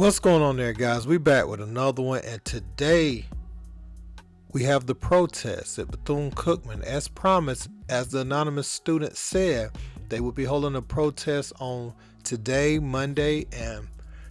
What's going on there, guys? We back with another one, and today we have the protest at Bethune Cookman. As promised, as the anonymous student said, they will be holding a protest on today, Monday, and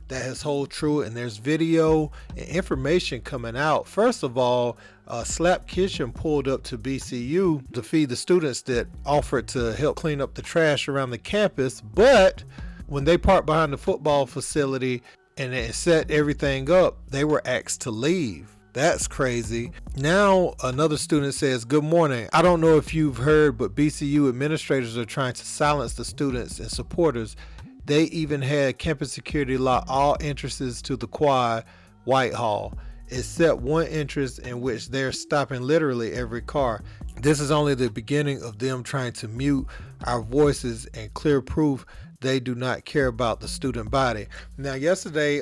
that has held true. And there's video and information coming out. First of all, Slap Kitchen pulled up to BCU to feed the students that offered to help clean up the trash around the campus, but when they parked behind the football facility and it set everything up, they were asked to leave. That's crazy. Now another student says, "Good morning. I don't know if you've heard, but BCU administrators are trying to silence the students and supporters. They even had campus security lock all entrances to the quad Whitehall, except one entrance in which they're stopping literally every car. This is only the beginning of them trying to mute our voices and clear proof they do not care about the student body." Now, yesterday,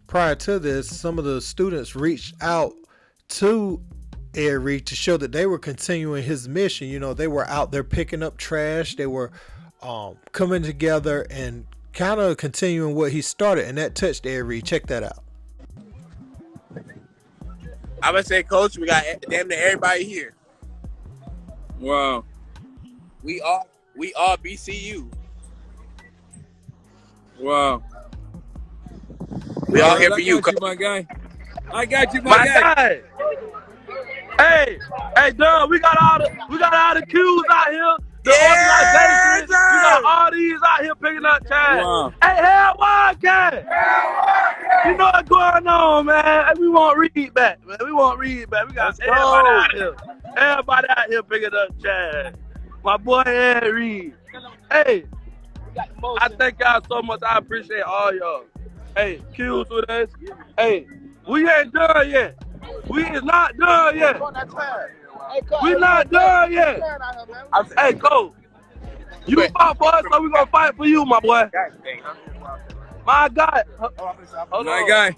prior to this, some of the students reached out to Ed Reed to show that they were continuing his mission. You know, they were out there picking up trash. They were coming together and kind of continuing what he started, and that touched Ed Reed. Check that out. I would say, Coach, we got damn near everybody here. Wow. We all BCU. Wow. We all here for you, Coach. My guy. I got you, my guy. Hey, Doug, we got all the Qs out here. The organization. We got all these out here picking up trash. Wow. Hey, hell, Wildcat. You know what's going on, man? Hey, we want Reed back, man. We got everybody out here. Everybody out here picking up trash. My boy Ed Reed. Hey, I thank y'all so much. I appreciate all y'all. Hey, Q's with us. Hey, we ain't done yet. We is not done yet. We not done yet. Hey, Coach, you fought for us, so we gonna fight for you, my boy. My guy. Hold My on. guy.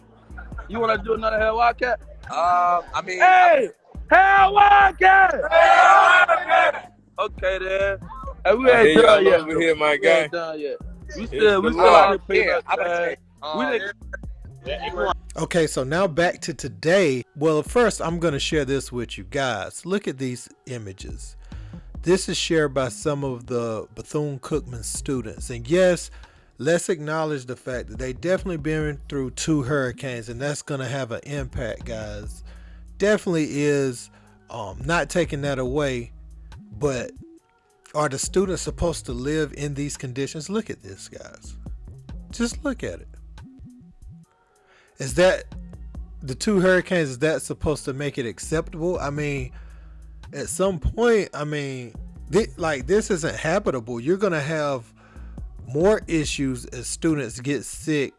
You wanna do another Hell Wildcat? I mean, Hey, Hell Wildcat. Okay, then. Hey, we ain't done yet. Over here, my We guy. ain't done yet. We still out here picking up I would trash. say, Okay, so now back to today. Well, first, I'm going to share this with you guys. Look at these images. This is shared by some of the Bethune Cookman students. And yes, let's acknowledge the fact that they definitely been through 2 hurricanes, and that's going to have an impact, guys. Definitely is, not taking that away, but are the students supposed to live in these conditions? Look at this, guys. Just look at it. Is that the 2 hurricanes? Is that supposed to make it acceptable? I mean, at some point, I mean, this isn't habitable. You're going to have more issues as students get sick.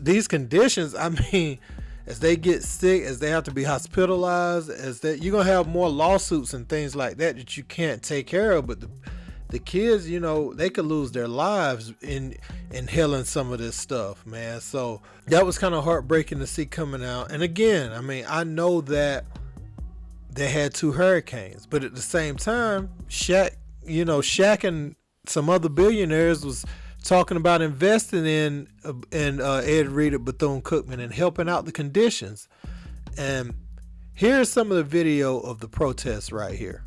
These conditions, I mean, as they get sick, as they have to be hospitalized, you're going to have more lawsuits and things like that you can't take care of. But the kids, you know, they could lose their lives in handling some of this stuff, man. So that was kind of heartbreaking to see coming out. And again, I mean, I know that they had 2 hurricanes, but at the same time, Shaq and some other billionaires was talking about investing in Ed Reed at Bethune Cookman and helping out the conditions. And here's some of the video of the protests right here.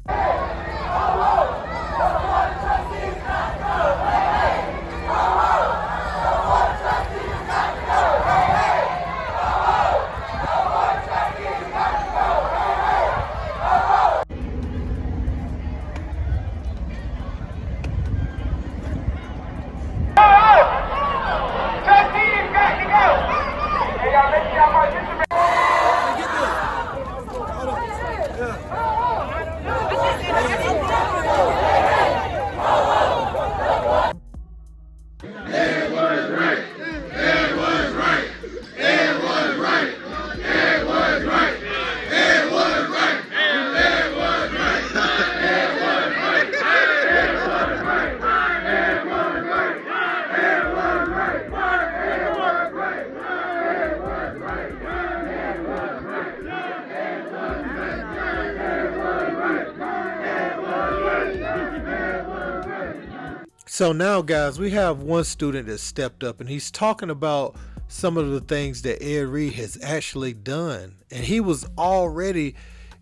So now, guys, we have one student that stepped up, and he's talking about some of the things that Ed Reed has actually done. And he was already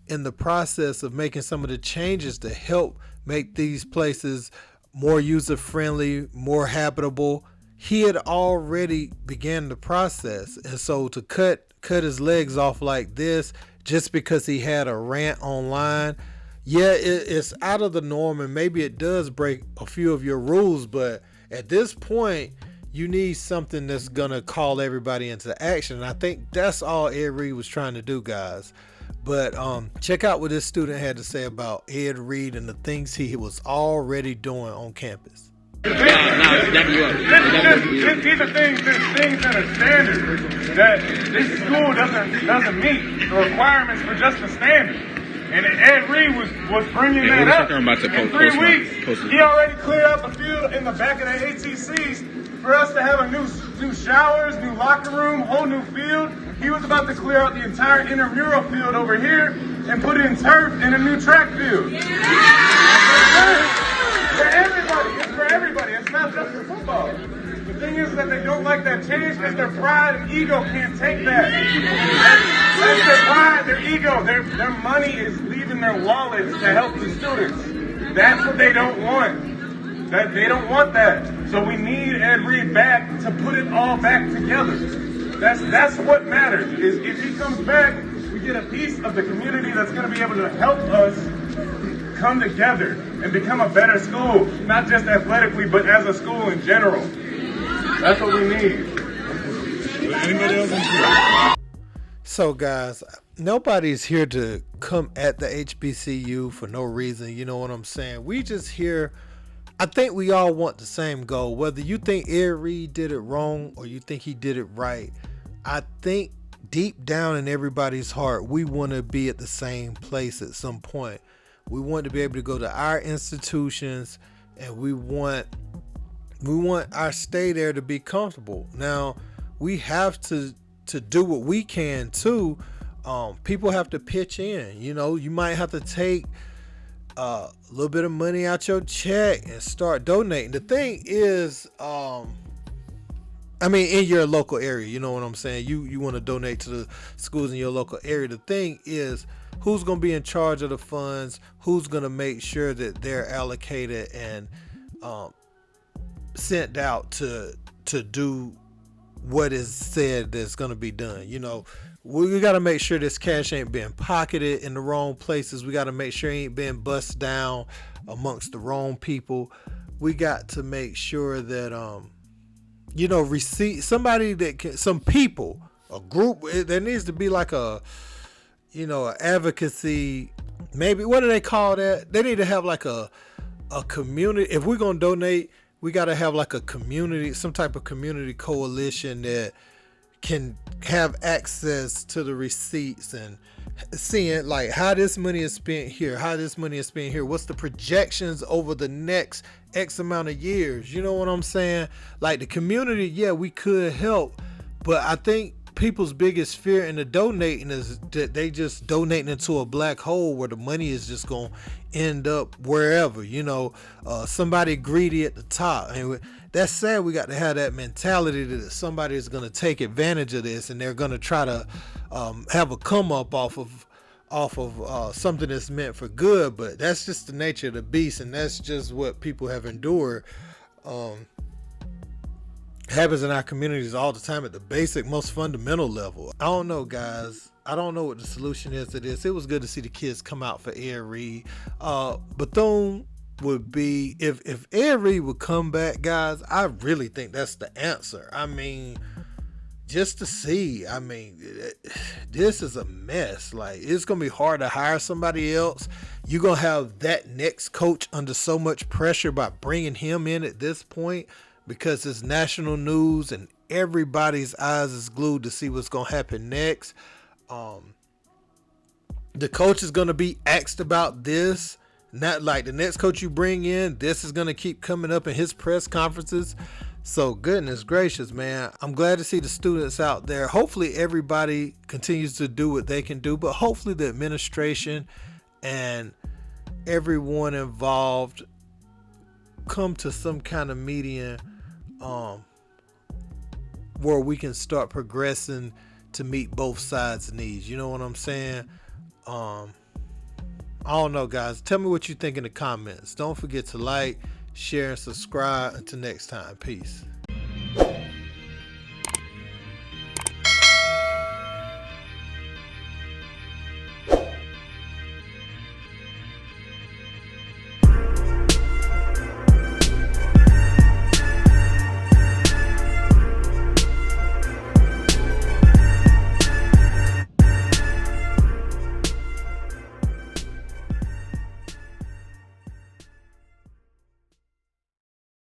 in the process of making some of the changes to help make these places more user-friendly, more habitable. He had already began the process. And so to cut his legs off like this just because he had a rant online, yeah, it's out of the norm, and maybe it does break a few of your rules, but at this point, you need something that's going to call everybody into action. And I think that's all Ed Reed was trying to do, guys. But check out what this student had to say about Ed Reed and the things he was already doing on campus. These are things that are standard that this school doesn't meet the requirements for just a standard. And Ed Reed was bringing that up. In 3 weeks, he already cleared out the field in the back of the ATCs for us to have a new showers, new locker room, whole new field. He was about to clear out the entire intramural field over here and put in turf and a new track field. For everybody. It's for everybody. It's not just for football. The thing is that they don't like that change because their pride and ego can't take that. That's their pride, their ego. Their money is leaving their wallets to help the students. That's what they don't want. They don't want that. So we need Ed Reed back to put it all back together. That's what matters. Is if he comes back, we get a piece of the community that's going to be able to help us come together and become a better school, not just athletically, but as a school in general. That's what we need. Anybody else? So, guys, nobody's here to come at the HBCU for no reason. You know what I'm saying? We just here. I think we all want the same goal. Whether you think Ed Reed did it wrong or you think he did it right, I think deep down in everybody's heart, we want to be at the same place at some point. We want to be able to go to our institutions, and we want our stay there to be comfortable. Now, we have to do what we can too. People have to pitch in. You know, you might have to take a little bit of money out your check and start donating. The thing is, in your local area, you know what I'm saying? You want to donate to the schools in your local area. The thing is, who's going to be in charge of the funds? Who's going to make sure that they're allocated and sent out to do what is said that's going to be done? You know, we got to make sure this cash ain't being pocketed in the wrong places. We got to make sure it ain't being bust down amongst the wrong people. We got to make sure that somebody that can, some people, a group. There needs to be like an advocacy. Maybe, what do they call that? They need to have like a community. If we're gonna donate, we got to have like a community, some type of community coalition that can have access to the receipts and seeing like how this money is spent here, what's the projections over the next X amount of years. You know what I'm saying? Like the community, yeah, we could help, but I think people's biggest fear in the donating is that they just donating into a black hole where the money is just gonna end up wherever, somebody greedy at the top. And that's sad. We got to have that mentality that somebody is gonna take advantage of this and they're gonna try to have a come up off of something that's meant for good. But that's just the nature of the beast, and that's just what people have endured. Happens in our communities all the time at the basic, most fundamental level. I don't know, guys. I don't know what the solution is to this. It was good to see the kids come out for Ed Reed. Bethune would be, if Ed Reed would come back, guys, I really think that's the answer. Just to see, this is a mess. Like, it's going to be hard to hire somebody else. You're going to have that next coach under so much pressure by bringing him in at this point, because it's national news and everybody's eyes is glued to see what's going to happen next. The coach is going to be asked about this. Not like the next coach you bring in, this is going to keep coming up in his press conferences. So goodness gracious, man, I'm glad to see the students out there. Hopefully everybody continues to do what they can do, but hopefully the administration and everyone involved come to some kind of median where we can start progressing to meet both sides' needs. You know what I'm saying? I don't know, guys. Tell me what you think in the comments. Don't forget to like, share, and subscribe. Until next time. Peace.